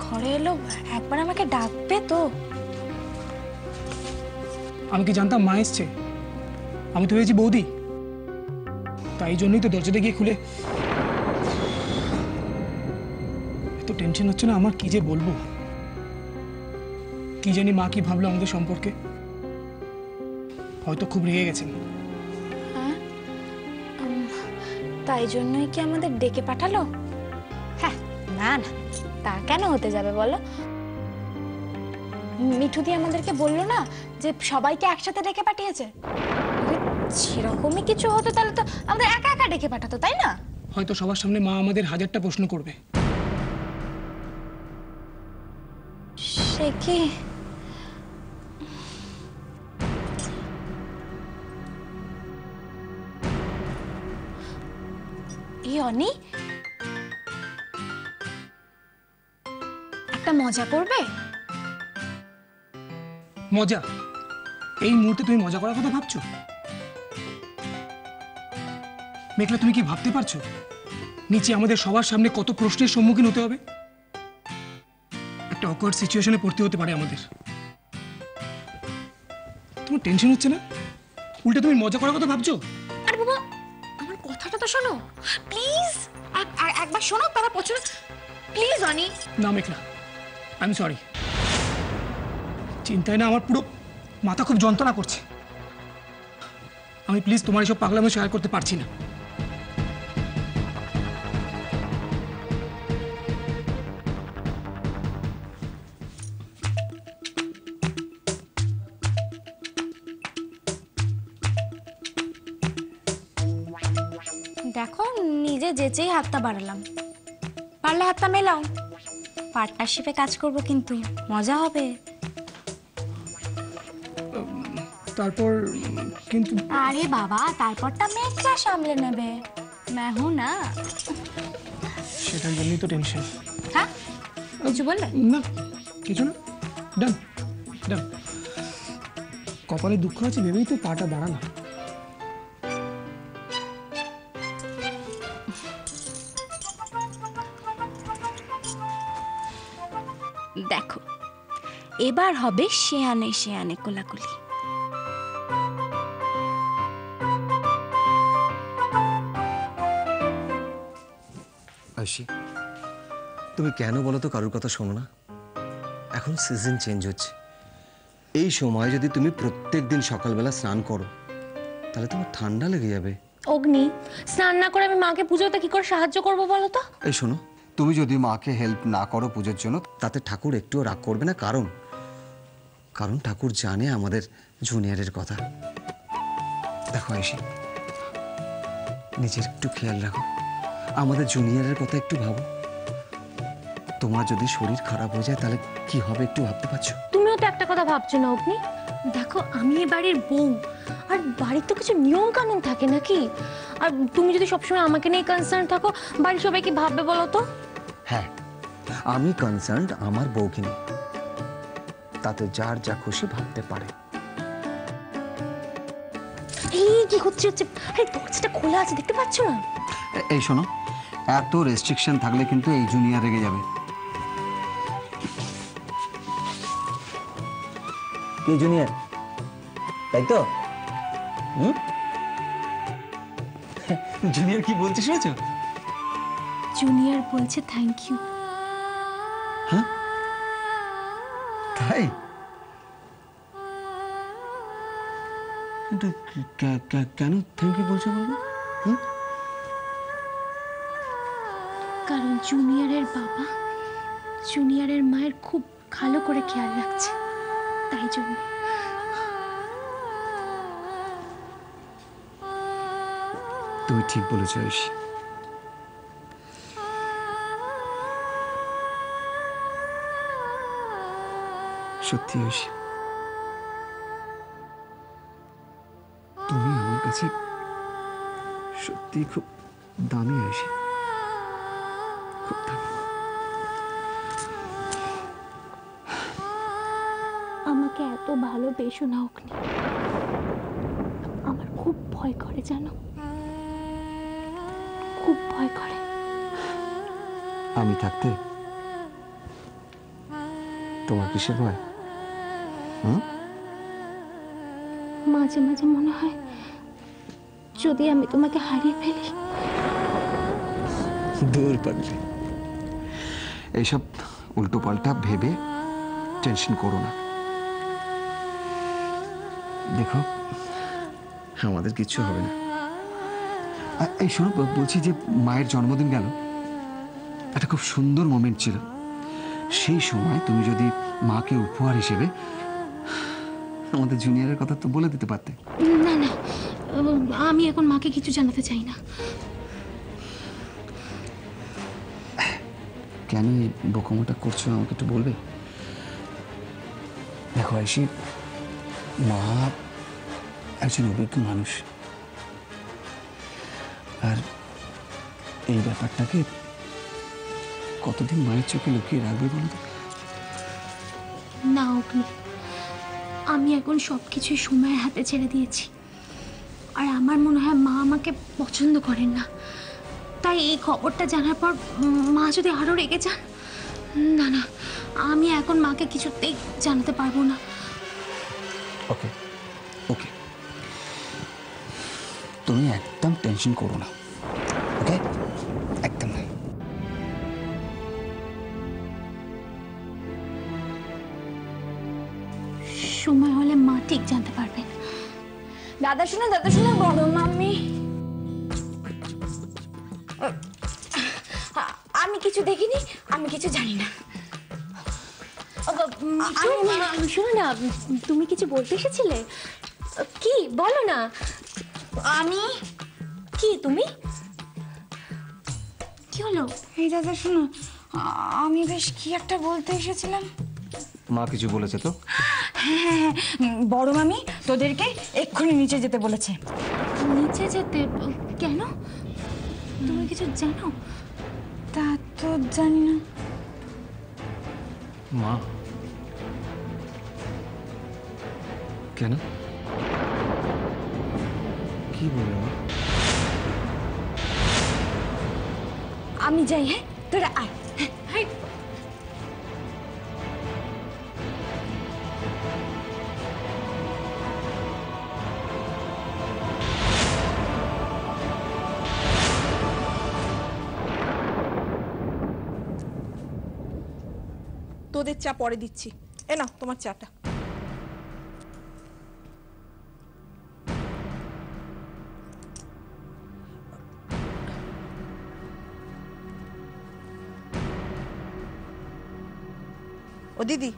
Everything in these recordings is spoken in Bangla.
ঘরে এলো, একবার আমাকে ডাকবে তো? আমি কি জানতাম মা এসছে? আমি তো ভেবেছি বৌদি, তাই জন্যই তো দরজাটা গিয়ে খুলে। এত টেনশন হচ্ছে না আমার, কি যে বলবো। কি জানি মা কি ভাবলো আমাদের সম্পর্কে, হয়তো খুব রেগে গেছেন। হ্যাঁ, তাই জন্যই কি আমাদের ডেকে পাঠালো? হ্যাঁ, না না, তা কেন হতে যাবে বলো? মিঠুদি আমাদেরকে বললো না যে সবাইকে একসাথে ডেকে পাঠিয়েছে? সেরকমই কিছু হতো তাহলে তো আমাদের একা একা ডেকে পাঠাতো, তাই না? হয়তো সবার সামনে মা আমাদের হাজারটা প্রশ্ন করবে। সে কি? অনি একটা মজা করবে? মজা? এই মুহূর্তে তুমি মজা করার কথা ভাবছো? মেঘলা, তুমি কি ভাবতে পারছো নিচে আমাদের সবার সামনে কত প্রশ্নের সম্মুখীন হতে হবে? একটা অকওয়ার্ড সিচুয়েশনে পড়তে হতে পারে আমাদের। তোমার টেনশন হচ্ছে না? উল্টে তুমি মজা করার কথা ভাবছো? আরে বাবা, আমার কথাটা তো শোনো প্লিজ। একবার শোনো, তারা পছন্দ। প্লিজ অনি। না মেঘলা, আই এম সরি। চিন্তায় না আমার পুরো মাথা খুব যন্ত্রণা করছে। আমি প্লিজ তোমার এসব পাগলামো শেয়ার করতে পারছি না। দেখো, নিজে যেচেই হাতটা বাড়ালাম, পারলে হাতটা মেলাও। পার্টনারশিপে কাজ করব, কিন্তু মজা হবে। তারপর কিন্তু আরে বাবা, তারপরটা মেঘলা সামলে নেবে, মেহু না। সেটার জন্যই তো টেনশন। হ্যাঁ, কিছু বললে? না, কিছু না। ডান ডান। কপালে দুঃখ আছে ভেবেই তো পাটা বাড়ালাম। দেখো, এবার হবে শেয়ানে শেয়ানে কোলাকুলি। আয়ুষী, তুমি কেন বলো তো কারোর কথা শোনো না? এখন সিজন চেঞ্জ হচ্ছে, এই সময় যদি তুমি প্রত্যেক দিন সকালবেলা স্নান করো তাহলে তোমার ঠান্ডা লেগে যাবে। অগ্নি, স্নান না করে আমি মাকে পুজোতে কি করে সাহায্য করবো বলো তো? এই শোনো, তুমি যদি মাকে হেল্প না করো পুজোর জন্য, তাতে ঠাকুর একটুও রাগ করবে না। কারণ কারণ ঠাকুর জানে আমাদের জুনিয়রের কথা। দেখো আয়ুষী, নিজের একটু খেয়াল রাখো, আমাদের জুনিয়রের কথা একটু ভাবো। তোমার যদি শরীর খারাপ হয়ে যায় তাহলে কি হবে একটু ভাবতে পারছো? তুমিও তো একটা কথা ভাবছো না অগ্নি? দেখো, আমি এ বাড়ির বউ, আর বাড়ির তো কিছু নিয়ম কানুন থাকে নাকি? আর তুমি যদি সবসময় আমাকে নিয়ে কনসার্ন থাকো, বাড়ির সবাই কি ভাববে বলো তো? হ্যাঁ, আমি কনসার্ন আমার বউকে নিয়ে, তাতে যার যা খুশি ভাবতে পারে। এই কি হচ্ছে হচ্ছে, আরে দরজাটা খোলা আছে, দেখতে পাচ্ছ না? এই শোনো, এত রেস্ট্রিকশন থাকলে কিন্তু এই জুনিয়র রেগে যাবে। কি জুনিয়র, তাই তো? জুনিয়র কি বলছে শুনেছো? জুনিয়র বলছে থ্যাংক ইউ। হ্যাঁ, তাই? কেন থ্যাংক ইউ বলছো বলবো? কারণ জুনিয়রের বাবা জুনিয়রের মায়ের খুব ভালো করে খেয়াল রাখছে, তাই জন্য। তুমি ঠিক বলেছো আয়ুষী। সত্যি আয়ুষী, তুমি আমার কাছে সত্যি খুব দামি আয়ুষী, খুব দামি। আমাকে এত ভালোবেসো না অগ্নি, আমার খুব ভয় করে জানো, খুব ভয় করে। আমি থাকতে তোমার কিসের ভয়? মাঝে মাঝে মনে হয় যদি আমি তোমাকে হারিয়ে ফেলি। দূর পাগলি, এইসব উল্টো পাল্টা ভেবে টেনশন করো না। দেখো, আমাদের কিচ্ছু হবে না। এই শোনো, বলছি যে মায়ের জন্মদিন গেল, একটা খুব সুন্দর মোমেন্ট ছিল। সেই সময় তুমি যদি মাকে উপহার হিসেবে আমাদের জুনিয়রের কথা তো বলে দিতে পারতে। না না, আমি এখন মাকে কিছু জানাতে চাই না। কেন এই বোকামোটা করছো আমাকে একটু বলবে? দেখো আইসি, মা একজন অভিজ্ঞ মানুষ, আর এই ব্যাপারটাকে কতদিন মায়ের চোখে লুকিয়ে রাখবে বলো তো? না অগ্নি, আমি এখন সবকিছুই সময়ের হাতে ছেড়ে দিয়েছি। আর আমার মনে হয় মা আমাকে পছন্দ করেন না। তাই এই খবরটা জানার পর মা যদি আরো রেগে যান, না না, আমি এখন মাকে কিছুতেই জানাতে পারবো না। ওকে ওকে, তুমি একদম টেনশন করো না, ওকে? একদম না। সময় হলে মা ঠিক জানতে পারবেন। দাদা শুনে বড় মাম্মি, আমি কিছু দেখিনি, আমি কিছু জানি না। শোনো না, তুমি কিছু বলতে এসেছিলে? কি বলো না। আমি কি তুমি? কি হলো? এই দাদা শোনো, আমি বেশ কি একটা বলতে এসেছিলাম। মা কিছু বলেছে তো? হ্যাঁ, বড় মামি তোদেরকে এক্ষুনি নিচে যেতে বলেছে। নিচে যেতে? কেন? তুমি কিছু জানো? তা তো জানি না। মা কেন? কি বললো মা? আমি যাই, হ্যাঁ, তোরা আয়। হাই, তোদের চা পরে দিচ্ছি, এ নাও তোমার চাটা। ও দিদি,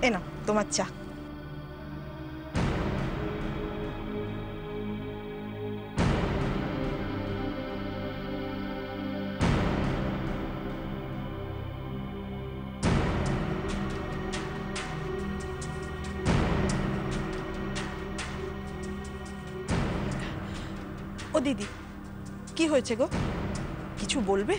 এ নাও তোমার চা। ও দিদি, কি হয়েছে গো? কিছু বলবে?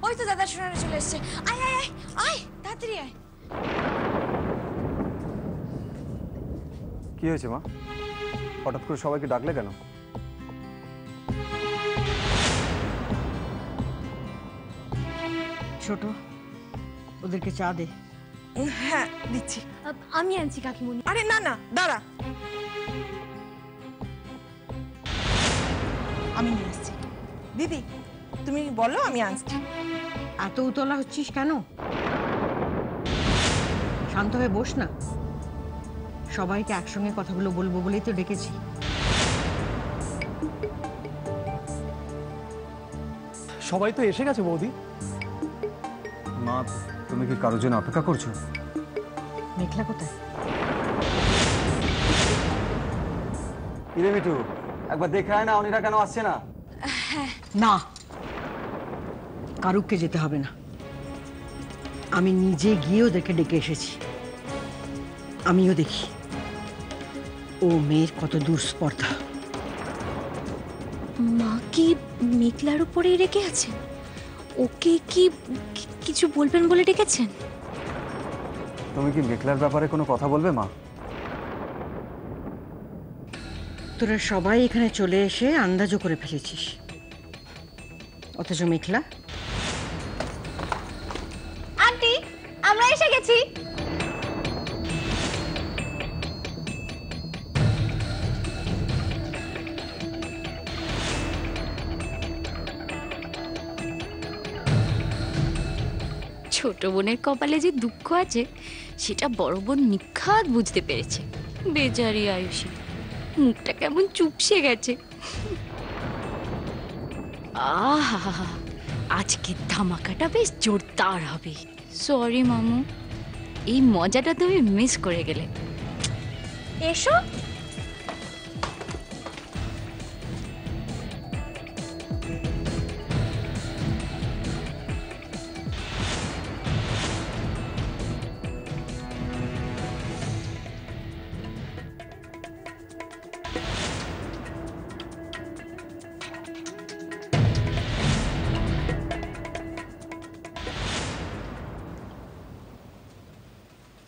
ওই তো দাদা শোনানো চলে এসছে। আয় আয় আয় আয়, তাড়াতাড়ি আয়। কি হয়েছে মা? হঠাৎ করে সবাইকে ডাকলে কেন? ছোট, ওদেরকে চা দে। হ্যাঁ দিচ্ছি। আমি আনছি কাকিমণি। আরে না না, দাঁড়া, আমি নিয়ে আসছি। দিদি তুমি বলো, আমি আনছি। এত উতলা হচ্ছিস কেন? শান্ত হয়ে বস না। সবাইকে একসঙ্গে কথাগুলো বলবো বলেই তো ডেকেছি। সবাই তো এসে গেছে বৌদি। মা, তুমি কি কারোর জন্য অপেক্ষা করছো? মেঘলা কোথায়? ইরে মিঠু, একবার দেখে আয় না, অনিরা কেন আসছে না? না, কারুককে যেতে হবে না। আমি নিজে গিয়ে ওদেরকে ডেকে এসেছি। আমিও দেখি ও মেয়ের কত দুঃস্পর্ধা। মা কি মেঘলার উপরেই রেখে আছেন? ওকে কি কিছু বলবেন বলে ডেকেছেন? তুমি কি মেঘলার ব্যাপারে কোনো কথা বলবে মা? তোরা সবাই এখানে চলে এসে আন্দাজও করে ফেলেছিস, অথচ মেঘলা গেছি। ছোট বোনের কপালে যে দুঃখ আছে সেটা বড় বোন নিখাত বুঝতে পেরেছে। বেচারি আয়ুষী মুখটা কেমন চুপসে গেছে। আহা, আজকে ধামাকাটা বেশ জোরদার হবে। সরি মামু, এই মজাটা তুমি মিস করে গেলে। এসো।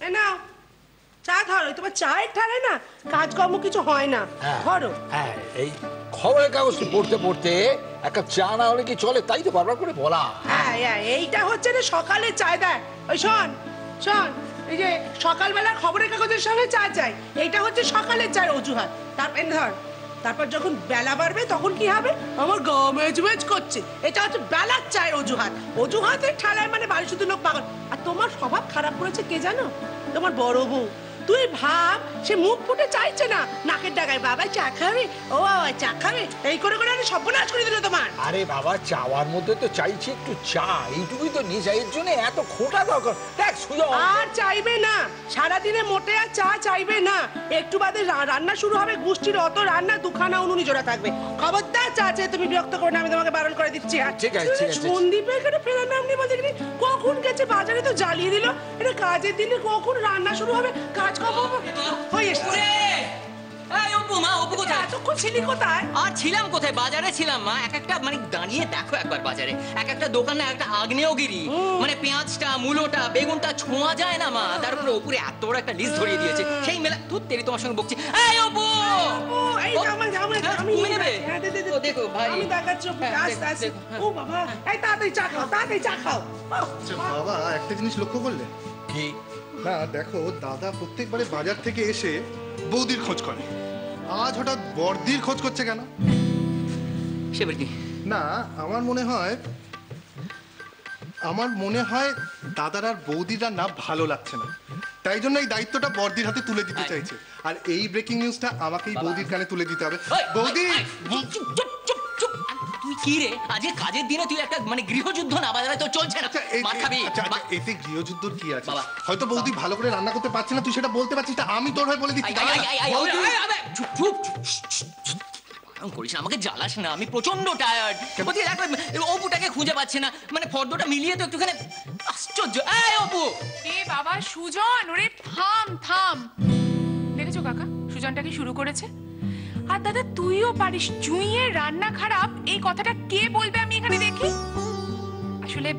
এ নাও চা ধরো, তোমার চায়ের ঠারে না কাজকর্ম কিছু হয় না। ধরো। হ্যাঁ, এই খবরের কাগজ পড়তে পড়তে এক কাপ চা না হলে কি চলে, তাই তো বারবার করে বলা। হ্যাঁ হ্যাঁ, এইটা হচ্ছে না সকালে চায় দেয়। ওই শোন শোন, এই যে সকালবেলা খবরের কাগজের সঙ্গে চা চাই, এইটা হচ্ছে সকালের চায়ের অজুহাত। তারপর ধর, তারপর যখন বেলা বাড়বে তখন কি হবে, আমার গা মেজমেজ করছে, এটা হচ্ছে বেলার চায়ের অজুহাত। অজুহাতের ঠালায় মানে বাড়ি শুধু লোক পাগল। আর তোমার স্বভাব খারাপ করেছে কে জানো? তোমার বড় বউ। তুই ভাব, সে মুখ ফুটে চাইছে না, নাকের ডাগায় বাবা চা খাবে, ও বাবা চা খাবে, এই করে করে আমি সর্বনাশ করে দিল তোমার। আরে বাবা, চাওয়ার মধ্যে তো চাইছি একটু চা, এইটুকুই তো নিজের জন্য এত খোটা দরকার। দেখ সুযোগ আর চাইবে না, সারাদিনে মোটে আর চা চাইবে না। একটু বাদে রান্না শুরু হবে, গোষ্ঠীর অত রান্না, দুখানা উনুনি জোড়া থাকবে। খবরদার চা চেয়ে তুমি বিরক্ত করো না, আমি তোমাকে বারণ করে দিচ্ছি। আর ঠিক আছে, ঠিক আছে। সন্দীপের কেটে ফেরার নাম নেই বলতে গেলে, কখন গেছে বাজারে তো জ্বালিয়ে দিল। এটা কাজের দিনে কখন রান্না শুরু হবে, কাজ কখন হয়ে এসছে। এতক্ষণ ছিলি কোথায়? আর ছিলাম কোথায়, বাজারে ছিলাম মা। এক একটা মানে দাঁড়িয়ে দেখো একবার বাজারে, এক একটা দোকানে একটা আগ্নেয়গিরি, মানে পেঁয়াজটা, মূলোটা, বেগুনটা ছোঁয়া যায় না মা। তার উপরে ওপরে এত বড় একটা লিস্ট ধরিয়ে দিয়েছে, সেই মেলা তুই তেরি তোমার সঙ্গে বকছি। এই অপু, এই জামাই জামাই আমি নেবে? হ্যাঁ, দে, দে, দে। ও দেখো ভাই, আমি দেখাচ্ছি ওকে, হ্যাঁ, আস্তে আস্তে। দেখো, হ্যাঁ। ও বাবা, এই তাড়াতাড়ি চা খাও, তাড়াতাড়ি চা খাও। আচ্ছা বাবা, একটা জিনিস লক্ষ্য করলে কি? না দেখো, দাদা প্রত্যেকবারে বাজার থেকে এসে বৌদির খোঁজ করে, আজ হঠাৎ বর্দির খোঁজ করছে কেন? সেবার কি? না, আমার মনে হয় দাদার আর বৌদির রান্না ভালো লাগছে না, তাই জন্য এই দায়িত্বটা বর্দির হাতে তুলে দিতে চাইছে। আর এই ব্রেকিং নিউজটা আমাকেই বৌদির কানে তুলে দিতে হবে। বৌদি, চুপ চুপ চুপ চুপ। তুই কি রে, আজকে কাজের দিনে তুই একটা মানে গৃহযুদ্ধ না বাজারে তো চলছে না? মার খাবি। এতে গৃহযুদ্ধ কি আছে? হয়তো বৌদি ভালো করে রান্না করতে পারছে না, তুই সেটা বলতে পারছিস না, আমি তোর হয়ে বলে দিচ্ছি। চুপ চুপ করিস না, আমাকে জ্বালাস না, আমি প্রচন্ড টায়ার্ড। অপুটাকে খুঁজে পাচ্ছে না, মানে ফর্দটা মিলিয়ে তো একটুখানি আশ্চর্য। এই অপু, এ বাবা সুজন, ওরে থাম থাম। দেখেছো কাকা, সুজনটাকে শুরু করেছে। আর দাদা তুইও পারিস, জুঁইয়ের রান্না খারাপ এই কথাটা কে বলবে আমি এখানে দেখি? আসলে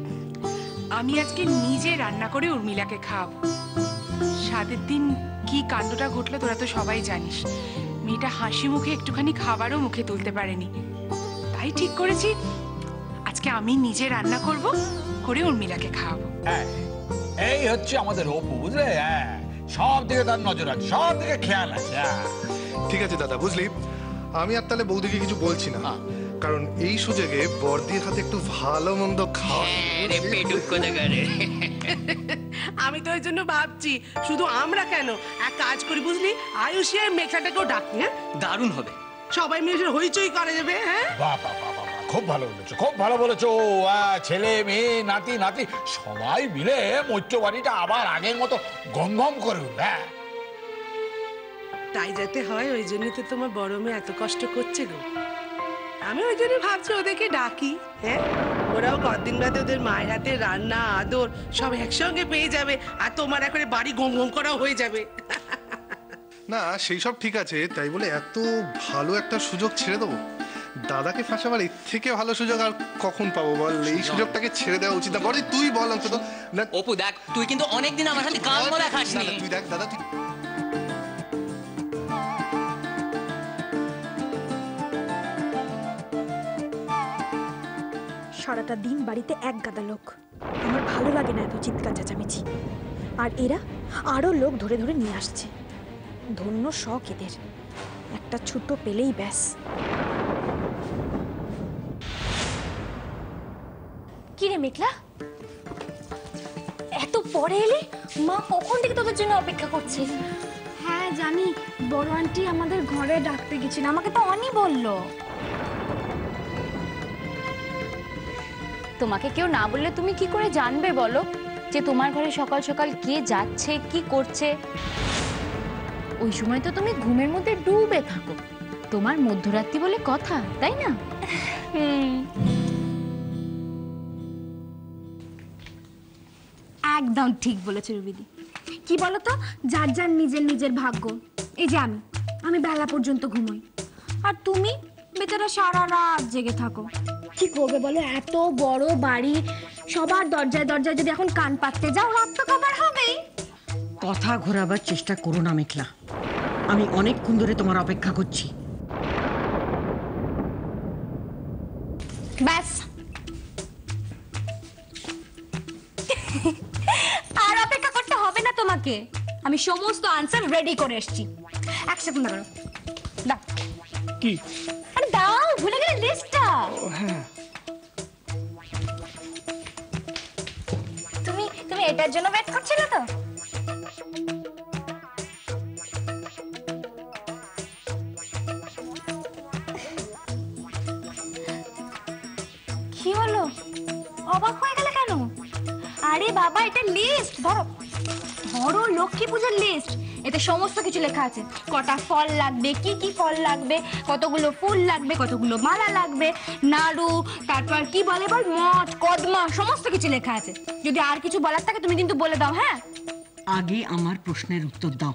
আমি আজকে নিজে রান্না করে উর্মিলাকে খাওয়াবো। সাদের দিন কি কাণ্ডটা ঘটলো তোরা তো সবাই জানিস। মেয়েটা হাসি মুখে একটুখানি খাবারও মুখে তুলতে পারেনি, তাই ঠিক করেছি আজকে আমি নিজে রান্না করব, করে উর্মিলাকে খাওয়াবো। এই হচ্ছে আমাদের অপু, বুঝলে? হ্যাঁ, সব দিকে তার নজর আছে, সব দিকে খেয়াল আছে। ঠিক আছে দাদা, বুঝলি, আমি আর তাহলে বৌদিকে কিছু বলছি না, কারণ এই সুযোগে বর্দির হাতে একটু ভালো মন্দ খাওয়া। আমি তো ওই জন্য ভাবছি, শুধু আমরা কেন, এক কাজ করি বুঝলি, আয়ুষী আর মেঘাটাকেও ডাকি। হ্যাঁ, দারুণ হবে, সবাই মিলে হইচই করা যাবে। হ্যাঁ, বাহ বাহ বাহ বাহ, খুব ভালো বলেছো, খুব ভালো বলেছো। ছেলে মেয়ে নাতি নাতি সবাই মিলে মৈত্র বাড়িটা আবার আগের মতো গমগম করে উঠবে। তাই যাতে হয়, ওই জন্য তো তোমার বড় মেয়ে এত কষ্ট করছে গো। আমি ওই জন্য ভাবছি ওদেরকে ডাকি। হ্যাঁ, ওরাও কদিন বাদে ওদের মায়ের হাতে রান্না আদর সব একসঙ্গে পেয়ে যাবে, আর তোমার একবারে বাড়ি গম গম করাও হয়ে যাবে। না, সেই সব ঠিক আছে, তাই বলে এত ভালো একটা সুযোগ ছেড়ে দেবো? দাদাকে ফাঁসাবার এর থেকে ভালো সুযোগ আর কখন পাবো বল? এই সুযোগটাকে ছেড়ে দেওয়া উচিত না। বড় তুই বল অন্তত। না অপু দেখ, তুই কিন্তু অনেকদিন আমার সাথে কান মলা খাসনি। তুই দেখ দাদা, তুই সারাটা দিন বাড়িতে এক গাদা লোক, আমার ভালো লাগে না এত চিৎকার চেঁচামেচি। আর এরা আরো লোক ধরে ধরে নিয়ে আসছে। ধন্য শখ এদের, একটা ছোট পেলেই ব্যাস। কি রে মেঘলা, এত পরে এলি? মা কখন থেকে তোদের জন্য অপেক্ষা করছে। হ্যাঁ জানি, বড় আন্টি আমাদের ঘরে ডাকতে গেছিল, আমাকে তো অনি বললো। তোমাকে কেউ না বললে তুমি কি করে জানবে বলো যে তোমার ঘরে সকাল সকাল কে যাচ্ছে কি করছে? ওই সময় তো তুমি ঘুমের মধ্যে ডুবে থাকো, তোমার মধ্যরাত্রি বলে কথা, তাই না? একদম ঠিক বলেছে রুবিদি। কি বলতো, যার যার নিজের নিজের ভাগ্য। এই যে আমি বেলা পর্যন্ত ঘুমোই, আর তুমি বেচারা সারা রাত জেগে থাকো। কি করবে বলো, এত বড় বাড়ি, সবার দরজায় দরজায় যদি এখন কান পাততে যাও, রাত তো কভার হবেই। কথা ঘোরাবার চেষ্টা করো না মেঘলা, আমি অনেকক্ষণ ধরে তোমার অপেক্ষা করছি। ব্যাস, আর অপেক্ষা করতে হবে না তোমাকে, আমি সমস্ত আনসার রেডি করে এসেছি। এক সেকেন্ড দাঁড়াও, দাও। কি? আরে দাও, ভুলে গেলে লিস্টটা। হ্যাঁ, তুমি এটার জন্য ওয়েট করছিলে তো? কি হলো, অবাক হয়ে গেলে কেন? আরে বাবা, এটা লিস্ট, ধরো ধরো, লক্ষ্মী পূজার লিস্ট। এতে সমস্ত কিছু লেখা আছে, কটা ফল লাগবে, কি কি ফল লাগবে, কতগুলো ফুল লাগবে, কতগুলো মালা লাগবে, নাড়ু, তারপর কি বলে বল, মঠ, কদমা, সমস্ত কিছু লেখা আছে। যদি আর কিছু বলার থাকে তুমি কিন্তু বলে দাও। হ্যাঁ, আগে আমার প্রশ্নের উত্তর দাও।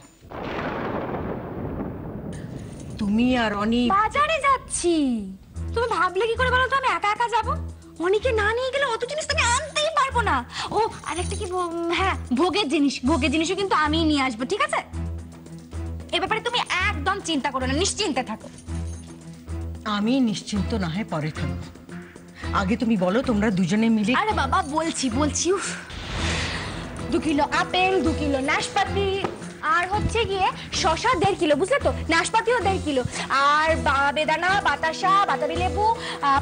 তুমি আর অনি বাজারে যাচ্ছি। তুমি ভাবলে কি করে বলো তো আমি একা একা যাবো? অনেকে না নিয়ে গেলে অত জিনিস তুমি আনতেই পারবো না। ও আরেকটা কি, হ্যাঁ ভোগের জিনিস, ভোগের জিনিসও কিন্তু আমিই নিয়ে আসবো, ঠিক আছে? এ ব্যাপারে তুমি একদম চিন্তা করো না, নিশ্চিন্তে থাকো। আমি নিশ্চিন্ত না হয় পরে থাকবো, আগে তুমি বলো তোমরা দুজনে মিলে। আরে বাবা, বলছি উফ, 2 কিলো আপেল, 2 কিলো নাশপাতি, আর হচ্ছে গিয়ে শসা 1.5 কিলো, বুঝলে তো? নাশপাতিও 1.5 কিলো, আর বেদানা, বাতাসা, বাতাবি লেবু,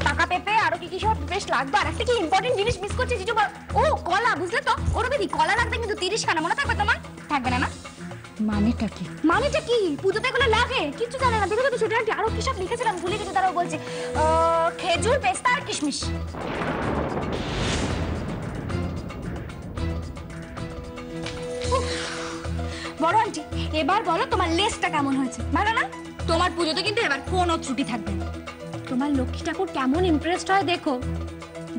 পাকা পেঁপে, আরো কি কি সব বেশ লাগবে। আর একটা কি ইম্পর্টেন্ট জিনিস মিস করছে, যেটা ও কলা, বুঝলে তো? ওরও বেদি কলা লাগবে কিন্তু 30 খানা, মনে থাকবে তোমার? থাকবে না না? মানেটা কি? মানেটা কি? পুজোতে এগুলো লাগে, কিচ্ছু জানে না। দেখো তো ছোট আন্টি আরো কি সব লিখেছিলাম, ভুলে গেছি, তারাও বলছে খেজুর, পেস্তা আর কিশমিশ। বড় আন্টি, এবার বলো তোমার লিস্টটা কেমন হয়েছে? ভালো না? তোমার পুজোতে কিন্তু এবার কোনো ত্রুটি থাকবে না। তোমার লক্ষ্মী ঠাকুর কেমন ইমপ্রেসড হয় দেখো,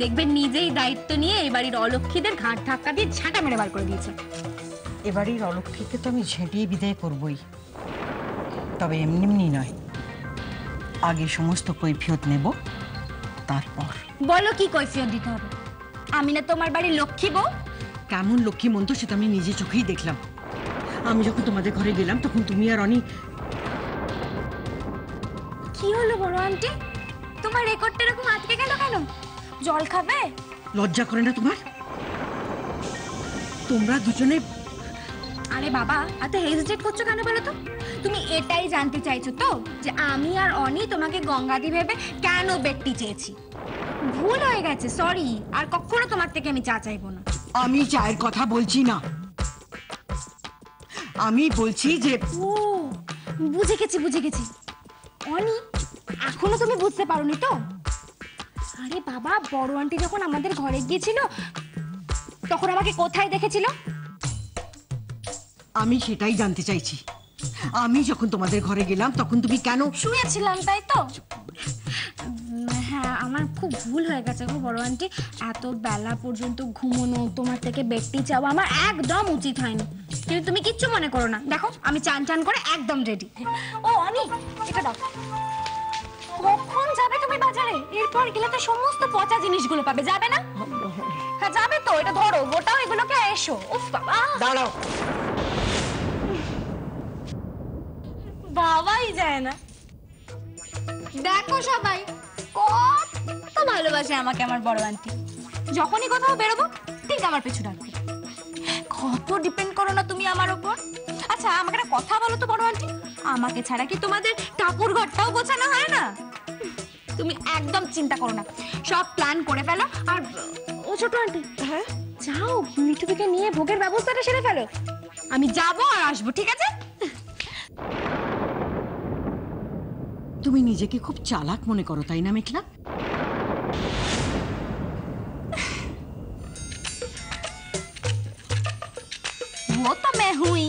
দেখবে নিজেই দায়িত্ব নিয়ে এই বাড়ির অলক্ষ্মীদের ঘাট ধাক্কা দিয়ে ঝাঁটা মেরে বার করে দিয়েছে। এবারের অলক্ষ্মীকে তো আমি ঝেঁটিয়ে বিদায় করবই, তবে এমনি এমনি নয়, আগে সমস্ত কৈফিয়ত নেব, তারপর। বলো কি কৈফিয়ত দিতে হবে? আমি না তোমার বাড়ির লক্ষ্মী বউ? কেমন লক্ষ্মী মন্ত সেটা আমি নিজে চোখেই দেখলাম। আমি যখন তোমাদের ঘরে গেলাম তখন তুমি আর অনি। কি হলো বড় আন্টি, তোমার রেকর্ডটা এরকম আটকে গেল কেন? জল খাবে? লজ্জা করে না তোমার? তোমরা দুজনে। আরে বাবা, এত হেজিটেট করছো কেন বলো তো? তুমি এটাই জানতে চাইছো তো যে আমি আর অনি তোমাকে গঙ্গাদি ভেবে কেন বেটটি চেয়েছি? ভুল হয়ে গেছে, সরি, আর কখনো তোমার থেকে আমি চা চাইবো না। আমি চায়ের কথা বলছি না, আমি বলছি যে। ও বুঝে গেছি। অনি, এখনো তুমি বুঝতে পারোনি তো? আরে বাবা, বড় আন্টি যখন আমাদের ঘরে গিয়েছিল তখন আমাকে কোথায় দেখেছিল? আমি সেটাই জানতে চাইছি। আমি যখন তোমাদের ঘরে গেলাম তখন তুমি কেন? শুয়েছিলাম, তাই তো? হ্যাঁ, আমার খুব ভুল হয়ে গেছে গো বড় আন্টি। এত বেলা পর্যন্ত ঘুমোনো, তোমার থেকে বেডটি চাওয়া আমার একদম উচিত হয়নি। কিন্তু তুমি কিচ্ছু মনে করো না, দেখো আমি চান করে একদম রেডি। ও অনি, এটা দাও। কখন যাবে তুমি বাজারে? এরপর গেলে তো সমস্ত পচা জিনিসগুলো পাবে, যাবে না? হ্যাঁ যাবে তো, এটা ধরো, গোটাও এগুলোকে এসো। উফ বাবা, দাঁড়াও। বাবাই যায় না। দেখো সবাই কত ভালোবাসে আমাকে আমার বড় আন্টি। যখনই কোথাও বেরোবো ঠিক আমার পিছু ডাকবে, কত ডিপেন্ড করো না তুমি আমার ওপর। আচ্ছা আমাকে একটা কথা বলো তো বড় আন্টি, আমাকে ছাড়া কি তোমাদের ঠাকুর ঘরটাও গোছানো হয় না? তুমি একদম চিন্তা করো না, সব প্ল্যান করে ফেলো। আর ও ছোট আন্টি, হ্যাঁ যাও মিঠুকে নিয়ে ভোগের ব্যবস্থাটা সেরে ফেলো, আমি যাবো আর আসবো, ঠিক আছে? তুমি নিজেকে খুব চালাক মনে করো তাই না মেঘলা? वो तो मैं हुई।